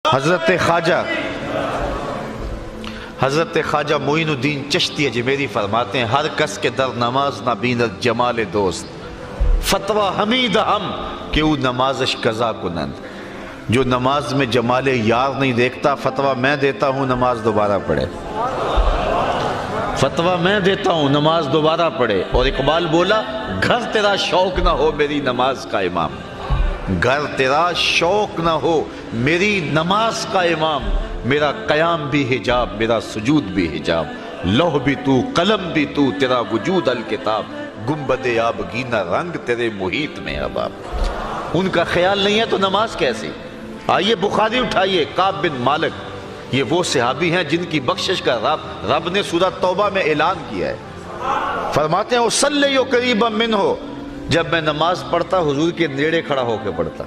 حضرت خواجہ معین الدین چشتی اجمیری فرماتے ہیں ہر کس کے در نماز نہ بیند جمال دوست فتویٰ حمید ہم کہ او نمازش قضا کنند. جو نماز میں جمال یار نہیں دیکھتا فتویٰ میں دیتا ہوں نماز دوبارہ پڑھے. فتویٰ میں دیتا ہوں نماز دوبارہ پڑھے. اور اقبال بولا گھر تیرا شوق نہ ہو میری نماز کا امام. گھر تیرا شوق نہ ہو میری نماز کا امام. میرا قیام بھی حجاب میرا سجود بھی حجاب. لوح بھی تو قلم بھی تو تیرا وجود الکتاب. گنبد آبگینہ رنگ تیرے محیط میں اباب. ان کا خیال نہیں ہے تو نماز کیسی؟ آئیے بخاری اٹھائیے. کعب بن مالک یہ وہ صحابی ہیں جن کی بخشش کا رب نے سورہ توبہ میں اعلان کیا ہے. فرماتے ہیں وَصَلِّ قَرِيبًا مِّنْهُ جب میں نماز پڑھتا حضور کے نیڑے کھڑا ہو کے پڑھتا.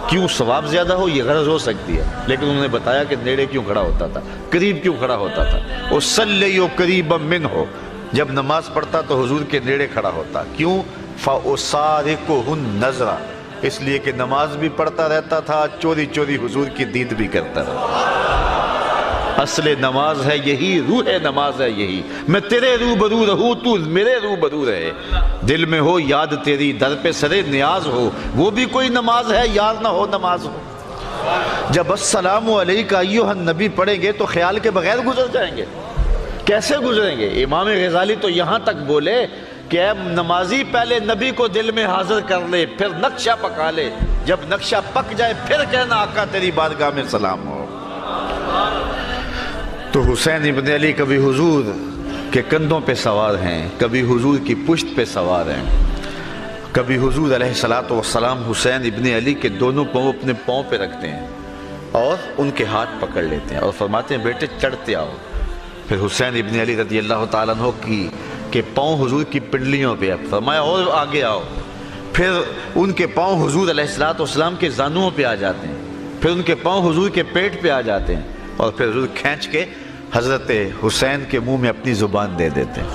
کیوں؟ ثواب زیادہ ہو یہ غرض ہو سکتی ہے لیکن انہوں نے بتایا کہ نیڑے کیوں کھڑا ہوتا تھا, قریب کیوں کھڑا ہوتا تھا. وَصَلِّ قَرِيبًا مِّنْهُ جب نماز پڑھتا تو حضور کے نیڑے کھڑا ہوتا. کیوں؟ فَأُسَارِقُهُ النَّظْرَ اس لیے کہ نماز بھی پڑھتا رہتا تھا چوری چوری حضور کی دید بھی کرتا رہتا. اصل نماز ہے یہی, روح نماز ہے یہی. میں تیرے روبرو رہوں تو میرے روبرو رہے. دل میں ہو یاد تیری در پہ سرے نیاز ہو وہ بھی کوئی نماز ہے یار نہ ہو نماز ہو. جب السلام علیکہ ایھا النبی پڑھیں گے تو خیال کے بغیر گزر جائیں گے. کیسے گزریں گے؟ امام غزالی تو یہاں تک بولے کہ اے نمازی پہلے نبی کو دل میں حاضر کر لے پھر نقشہ پکا لے. جب نقشہ پک جائے پھر کہنا آقا تیری بارگاہ میں سلام ہو. تو حسین ابن علی کبھی حضور کے کندھوں پہ سوار ہیں, کبھی حضور کی پشت پہ سوار ہیں, کبھی حضور علیہ السلام حسین ابن علی کے دونوں پاؤں اپنے پاؤں پہ رکھتے ہیں اور ان کے ہاتھ پکڑ لیتے ہیں اور فرماتے ہیں بیٹے چڑھتے آؤ. پھر حسین ابن علی رضی اللہ تعالیٰ عنہ کی کہ پاؤں حضور کی پنڈلیوں پہ فرمایا اور آگے آؤ. پھر ان کے پاؤں حضور علیہ السلام کے زانوؤں پہ آ جاتے ہیں, پھر ان کے پاؤں حضور کے پیٹ پہ آ جاتے ہیں اور پھر حضور کھینچ کے حضرت حسین کے منہ میں اپنی زبان دے دیتے ہیں.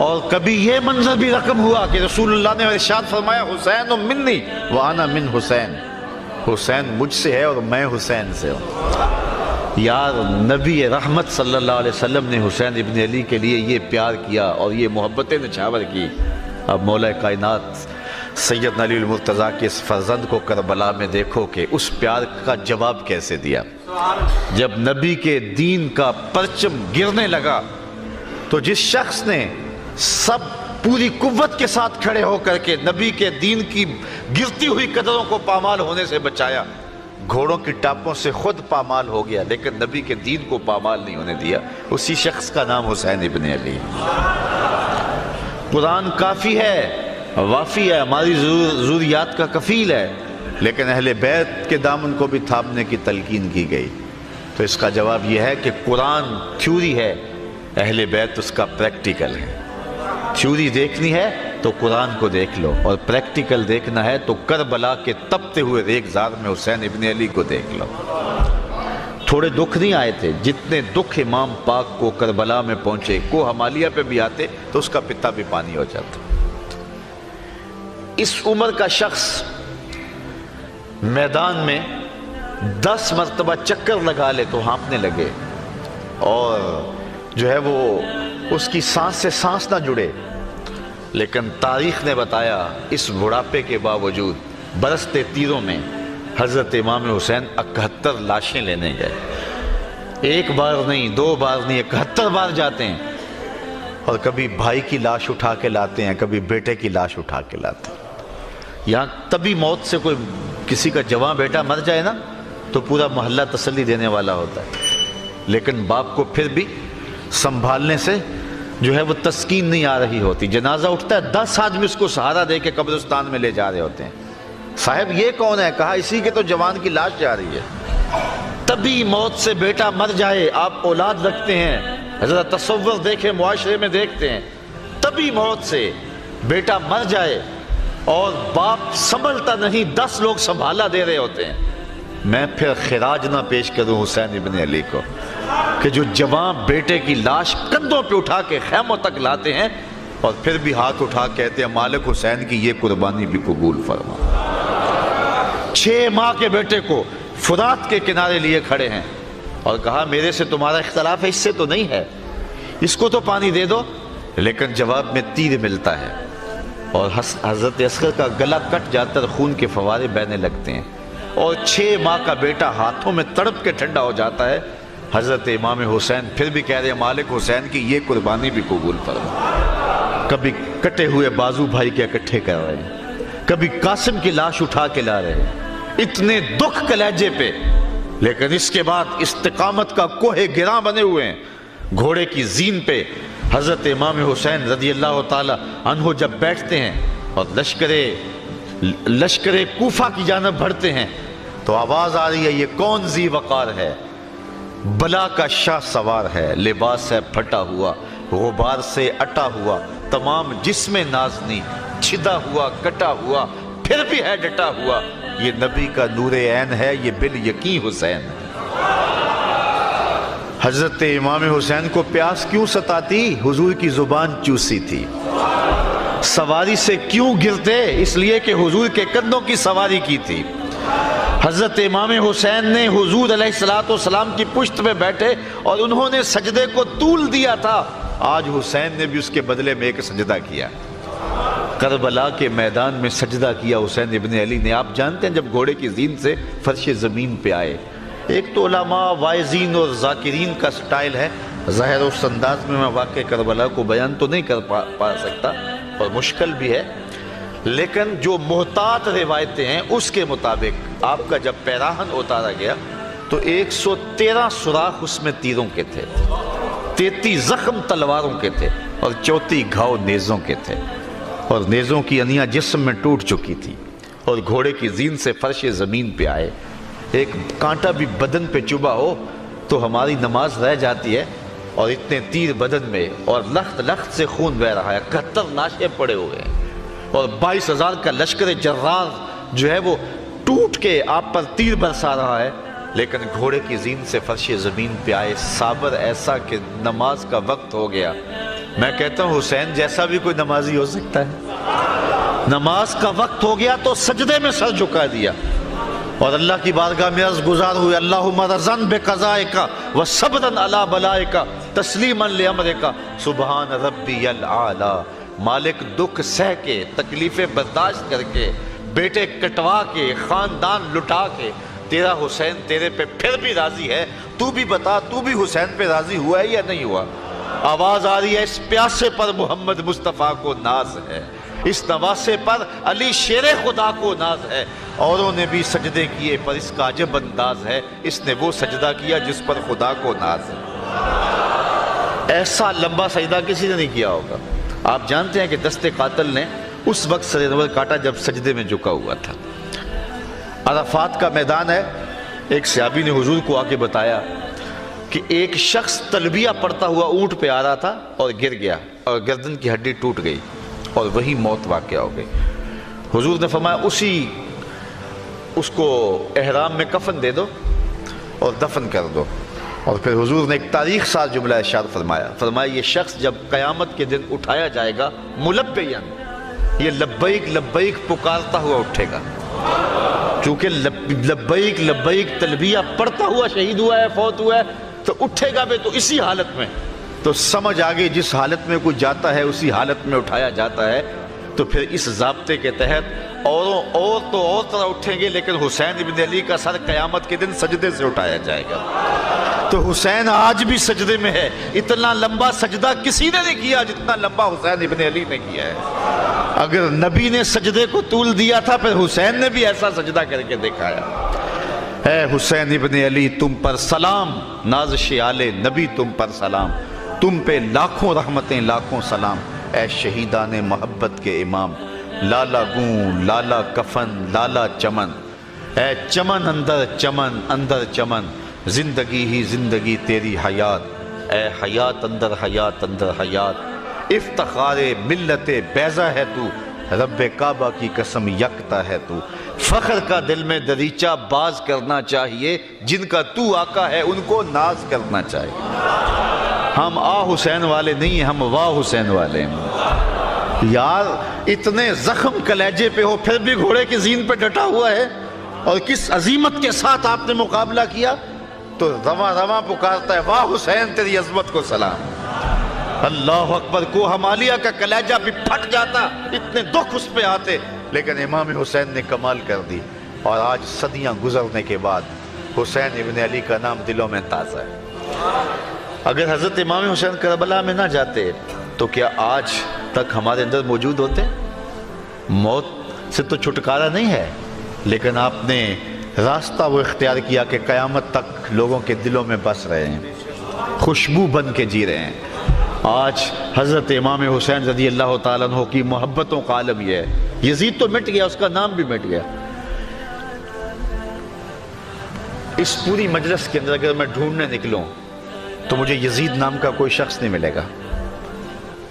اور کبھی یہ منظر بھی رقم ہوا کہ رسول اللہ نے ارشاد فرمایا حسین منی وانا من حسین. حسین مجھ سے ہے اور میں حسین سے ہوں. یار نبی رحمت صلی اللہ علیہ وسلم نے حسین ابن علی کے لیے یہ پیار کیا اور یہ محبتیں نچھاور کی. اب مولا کائنات سیدنا علی المرتضیٰ کے اس فرزند کو کربلا میں دیکھو کہ اس پیار کا جواب کیسے دیا. جب نبی کے دین کا پرچم گرنے لگا تو جس شخص نے سب پوری قوت کے ساتھ کھڑے ہو کر کے نبی کے دین کی گرتی ہوئی قدروں کو پامال ہونے سے بچایا, گھوڑوں کی ٹاپوں سے خود پامال ہو گیا لیکن نبی کے دین کو پامال نہیں ہونے دیا, اسی شخص کا نام حسین ابن علی. قرآن کافی ہے, وافی ہے, ہماری ضروریات کا کفیل ہے, لیکن اہل بیت کے دامن کو بھی تھامنے کی تلقین کی گئی. تو اس کا جواب یہ ہے کہ قرآن تھیوری ہے, اہل بیت اس کا پریکٹیکل ہے. تھیوری دیکھنی ہے تو قرآن کو دیکھ لو اور پریکٹیکل دیکھنا ہے تو کربلا کے تپتے ہوئے ریگزار میں حسین ابن علی کو دیکھ لو. تھوڑے دکھ نہیں آئے تھے جتنے دکھ امام پاک کو کربلا میں پہنچے. کو ہمالیہ پہ بھی آتے تو اس کا پتا بھی پانی ہو جاتا. اس عمر کا شخص میدان میں 10 مرتبہ چکر لگا لے تو ہانپنے لگے اور جو ہے وہ اس کی سانس سے سانس نہ جڑے. لیکن تاریخ نے بتایا اس بڑھاپے کے باوجود برستے تیروں میں حضرت امام حسین 71 لاشیں لینے گئے. ایک بار نہیں, 2 بار نہیں, 71 بار جاتے ہیں. اور کبھی بھائی کی لاش اٹھا کے لاتے ہیں, کبھی بیٹے کی لاش اٹھا کے لاتے ہیں. یہاں تبھی موت سے کوئی کسی کا جواں بیٹا مر جائے نا تو پورا محلہ تسلی دینے والا ہوتا ہے, لیکن باپ کو پھر بھی سنبھالنے سے جو ہے وہ تسکین نہیں آ رہی ہوتی. جنازہ اٹھتا ہے 10 آدمی اس کو سہارا دے کے قبرستان میں لے جا رہے ہوتے ہیں. صاحب یہ کون ہے؟ کہا اسی کے تو جوان کی لاش جا رہی ہے. تبھی موت سے بیٹا مر جائے, آپ اولاد رکھتے ہیں, حضرت تصور دیکھیں معاشرے میں دیکھتے ہیں, تبھی موت سے بیٹا مر جائے اور باپ سنبھلتا نہیں, 10 لوگ سنبھالا دے رہے ہوتے ہیں. میں پھر خراج نہ پیش کروں حسین ابن علی کو کہ جو جوان بیٹے کی لاش کندھوں پہ اٹھا کے خیموں تک لاتے ہیں اور پھر بھی ہاتھ اٹھا کہتے ہیں مالک حسین کی یہ قربانی بھی قبول فرما. 6 ماہ کے بیٹے کو فرات کے کنارے لیے کھڑے ہیں اور کہا میرے سے تمہارا اختلاف ہے، اس سے تو نہیں ہے، اس کو تو پانی دے دو، لیکن جواب میں تیر ملتا ہے اور حضرت اصغر کا گلا کٹ جاتا ہے، خون کے فوارے بہنے لگتے ہیں اور 6 ماہ کا بیٹا ہاتھوں میں تڑپ کے ٹھنڈا ہو جاتا ہے۔ حضرت امام حسین پھر بھی کہہ رہے ہیں مالک حسین کی یہ قربانی بھی قبول فرما۔ کبھی کٹے ہوئے بازو بھائی کے اکٹھے کر رہے ہیں، کبھی قاسم کی لاش اٹھا کے لا رہے ہیں، اتنے دکھ کلیجے پہ، لیکن اس کے بعد استقامت کا کوہ گراں بنے ہوئے ہیں۔ گھوڑے کی زین پہ حضرت امام حسین رضی اللہ تعالی عنہ جب بیٹھتے ہیں اور لشکر کوفہ کی جانب بڑھتے ہیں تو آواز آ رہی ہے یہ کون ذی وقار ہے، بلا کا شاہ سوار ہے، لباس ہے پھٹا ہوا، غبار سے اٹا ہوا، تمام جسم نازنی، چھدا ہوا کٹا ہوا، پھر بھی ہے ڈٹا ہوا، یہ نبی کا نور عین ہے، یہ بال یقین حسین ہے۔ حضرت امام حسین کو پیاس کیوں ستاتی؟ حضور کی زبان چوسی تھی۔ سواری سے کیوں گرتے؟ اس لیے کہ حضور کے کندھوں کی سواری کی تھی۔ حضرت امام حسین نے حضور علیہ السلام کی پشت پہ بیٹھے اور انہوں نے سجدے کو طول دیا تھا، آج حسین نے بھی اس کے بدلے میں ایک سجدہ کیا، کربلا کے میدان میں سجدہ کیا حسین ابن علی نے۔ آپ جانتے ہیں جب گھوڑے کی زین سے فرش زمین پہ آئے، ایک تو علماء واعظین اور ذاکرین کا سٹائل ہے، ظاہر اس انداز میں واقع کربلا کو بیان تو نہیں کر پا سکتا اور مشکل بھی ہے، لیکن جو محتاط روایتیں ہیں اس کے مطابق آپ کا جب پیراہن اتارا گیا تو 113 سوراخ اس میں تیروں کے تھے، 33 زخم تلواروں کے تھے اور 34 گھاؤ نیزوں کے تھے، اور نیزوں کی انیاں جسم میں ٹوٹ چکی تھی، اور گھوڑے کی زین سے فرش زمین پہ آئے۔ ایک کانٹا بھی بدن پہ چبھا ہو تو ہماری نماز رہ جاتی ہے، اور اتنے تیر بدن میں اور لخت لخت سے خون بہ رہا ہے، 71 لاشیں پڑے ہوئے ہیں، اور 22,000 کا لشکر جرار جو ہے وہ ٹوٹ کے آپ پر تیر برسا رہا ہے، لیکن گھوڑے کی زین سے فرش زمین پہ آئے، صابر ایسا کہ نماز کا وقت ہو گیا۔ میں کہتا ہوں حسین جیسا بھی کوئی نمازی ہو سکتا ہے، نماز کا وقت ہو گیا تو سجدے میں سر جھکا دیا اور اللہ کی بارگاہ میں عرض گزار ہوئے، اللہم رضن بقضائک و صبرن علی بلائک تسلیما لامرک سبحان ربی الاعلی۔ مالک دکھ سہ کے، تکلیفیں برداشت کر کے، بیٹے کٹوا کے، خاندان لٹا کے، تیرا حسین تیرے پہ پھر بھی راضی ہے، تو بھی بتا تو بھی حسین پہ راضی ہوا ہے یا نہیں ہوا؟ آواز آ رہی ہے اس پیاسے پر محمد مصطفیٰ کو ناز ہے، اس نواسے پر علی شیر خدا کو ناز ہے، اوروں نے بھی سجدے کیے پر اس کا عجب انداز ہے، اس نے وہ سجدہ کیا جس پر خدا کو ناز ہے۔ ایسا لمبا سجدہ کسی نے نہیں کیا ہوگا۔ آپ جانتے ہیں کہ دست قاتل نے اس وقت سر انور کاٹا جب سجدے میں جھکا ہوا تھا۔ عرفات کا میدان ہے، ایک صحابی نے حضور کو آ کے بتایا کہ ایک شخص تلبیہ پڑھتا ہوا اونٹ پہ آ رہا تھا اور گر گیا اور گردن کی ہڈی ٹوٹ گئی اور وہی موت واقع ہو گئی۔ حضور نے فرمایا اس کو احرام میں کفن دے دو اور دفن کر دو، اور پھر حضور نے ایک تاریخ ساز جملہ ارشاد فرمایا یہ شخص جب قیامت کے دن اٹھایا جائے گا ملبیاً، یہ لبیک لبیک پکارتا ہوا اٹھے گا، چونکہ لبیک لبیک تلبیہ پڑھتا ہوا شہید ہوا ہے، فوت ہوا ہے، تو اٹھے گا بھی تو اسی حالت میں، تو سمجھ آگے جس حالت میں کوئی جاتا ہے اسی حالت میں اٹھایا جاتا ہے۔ تو پھر اس ضابطے کے تحت اور طرح اٹھیں گے، لیکن حسین ابن علی کا سر قیامت کے دن سجدے سے اٹھایا جائے گا۔ تو حسین آج بھی سجدے میں ہے، اتنا لمبا سجدہ کسی نے نہیں کیا جتنا لمبا حسین ابن علی نے کیا ہے۔ اگر نبی نے سجدے کو طول دیا تھا پھر حسین نے بھی ایسا سجدہ کر کے دکھایا۔ اے حسین ابن علی تم پر سلام، نازش آل نبی تم پر سلام، تم پہ لاکھوں رحمتیں لاکھوں سلام، اے شہیدان محبت کے امام، لالا گون لالا کفن لالا چمن، اے چمن اندر چمن، زندگی ہی زندگی تیری حیات، اے حیات اندر حیات، افتخار ملت بیضا ہے تو، رب کعبہ کی قسم یکتا ہے تو، فخر کا دل میں دریچہ باز کرنا چاہیے، جن کا تو آقا ہے ان کو ناز کرنا چاہیے۔ ہم حسین والے نہیں ہیں، ہم واہ حسین والے ہیں۔ یار اتنے زخم کلیجے پہ ہو پھر بھی گھوڑے کی زین پہ ڈٹا ہوا ہے، اور کس عظیمت کے ساتھ آپ نے مقابلہ کیا، تو رواں رواں پکارتا ہے واہ حسین تیری عظمت کو سلام۔ اللہ اکبر، کوہ ہمالیہ کا کلیجہ بھی پھٹ جاتا، اتنے دکھ اس پہ آتے، لیکن امام حسین نے کمال کر دی۔ اور آج صدیاں گزرنے کے بعد حسین ابن علی کا نام دلوں میں تازہ ہے۔ اگر حضرت امام حسین کربلا میں نہ جاتے تو کیا آج تک ہمارے اندر موجود ہوتے؟ موت سے تو چھٹکارا نہیں ہے، لیکن آپ نے راستہ وہ اختیار کیا کہ قیامت تک لوگوں کے دلوں میں بس رہے ہیں، خوشبو بن کے جی رہے ہیں۔ آج حضرت امام حسین رضی اللہ تعالیٰ عنہ کی محبتوں کا عالم یہ ہے۔ یزید تو مٹ گیا، اس کا نام بھی مٹ گیا۔ اس پوری مجلس کے اندر اگر میں ڈھونڈنے نکلوں تو مجھے یزید نام کا کوئی شخص نہیں ملے گا،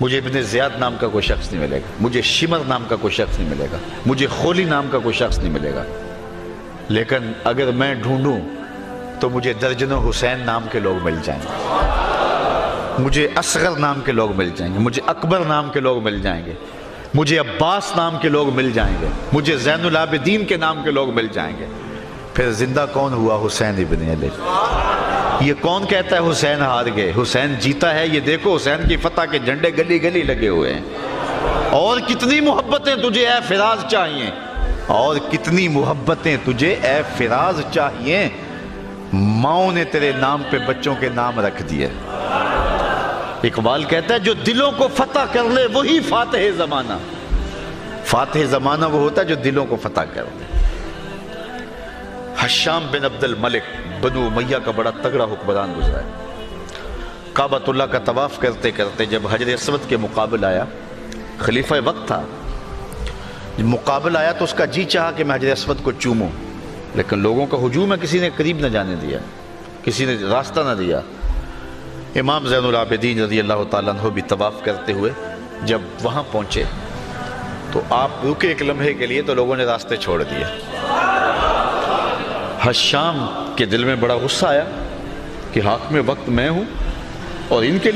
مجھے ابن زیاد نام کا کوئی شخص نہیں ملے گا، مجھے شمر نام کا کوئی شخص نہیں ملے گا، مجھے خولی نام کا کوئی شخص نہیں ملے گا۔ لیکن اگر میں ڈھونڈوں تو مجھے درجنوں حسین نام کے لوگ مل جائیں گے، مجھے اصغر نام کے لوگ مل جائیں گے، مجھے اکبر نام کے لوگ مل جائیں گے، مجھے عباس نام کے لوگ مل جائیں گے، مجھے زین العابدین کے نام کے لوگ مل جائیں گے۔ پھر زندہ کون ہوا؟ حسین ابن علی۔ یہ کون کہتا ہے حسین ہار گئے؟ حسین جیتا ہے، یہ دیکھو حسین کی فتح کے جھنڈے گلی گلی لگے ہوئے ہیں۔ اور کتنی محبتیں تجھے اے فراز چاہیے، اور کتنی محبتیں تجھے اے فراز چاہیے، ماؤں نے تیرے نام پہ بچوں کے نام رکھ دیے۔ اقبال کہتا ہے جو دلوں کو فتح کر لے وہی فاتح زمانہ۔ فاتح زمانہ وہ ہوتا ہے جو دلوں کو فتح کر لے۔ حشام بن عبد الملک بنو امیہ کا بڑا تگڑا حکمران گزرا ہے۔ کعبۃ اللہ کا طواف کرتے کرتے جب حجر اسود کے مقابل آیا، خلیفہ وقت تھا، جب مقابل آیا تو اس کا جی چاہا کہ میں حجر اسود کو چوموں، لیکن لوگوں کا ہجوم ہے، کسی نے قریب نہ جانے دیا، کسی نے راستہ نہ دیا۔ امام زین العابدین رضی اللہ تعالیٰ عنہ بھی طواف کرتے ہوئے جب وہاں پہنچے تو آپ رکے ایک لمحے کے لیے، تو لوگوں نے راستے چھوڑ دیے۔ حشام کے دل میں بڑا غصہ آیا کہ حاکم وقت میں ہوں اور ان کے لیے